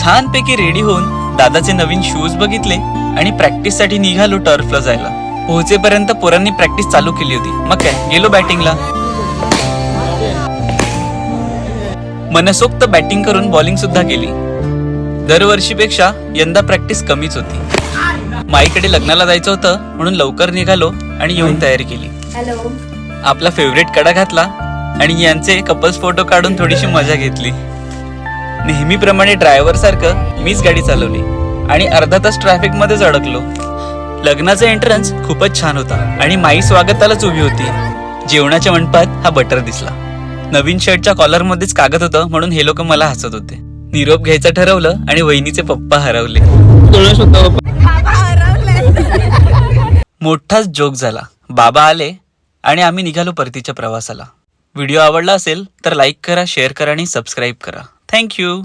छानपैकी रेडी होऊन दादाचे नवीन शूज बघितले आणि प्रॅक्टिससाठी निघालो टर्फला जायला. पोहोचेपर्यंत पोरांनी प्रॅक्टिस चालू केली होती. मग काय गेलो बॅटिंगला. मनसोक्त बॅटिंग करून बॉलिंग सुद्धा केली. दरवर्षीपेक्षा यंदा प्रॅक्टिस कमीच होती. माईकडे लग्नाला जायचं होतं म्हणून लवकर निघालो आणि येऊन तयारी केली. हॅलो. आपला फेवरेट कडा घातला आणि यांचे कपल्स फोटो काढून थोडीशी मजा घेतली. नेहमीप्रमाणे ड्रायव्हर सारखं मीच गाडी चालवली आणि अर्धा तास ट्रॅफिक मध्येच अडकलो. लग्नाचा एंट्रन्स खूपच छान होता आणि माई स्वागतालाच उभी होती. जेवणाच्या मंडपात हा बटर दिसला. नवीन शर्टच्या कॉलर मध्येच कागद होतं म्हणून हे लोक मला हसत होते. निरोप घ्यायचं ठरवलं आणि वहिनीचे पप्पा हरवले. मोठाच जोक झाला. बाबा आले आणि आम्ही निघालो परतीच्या प्रवासाला. व्हिडिओ आवडला असेल तर लाईक करा, शेअर करा आणि सबस्क्राईब करा. थँक्यू.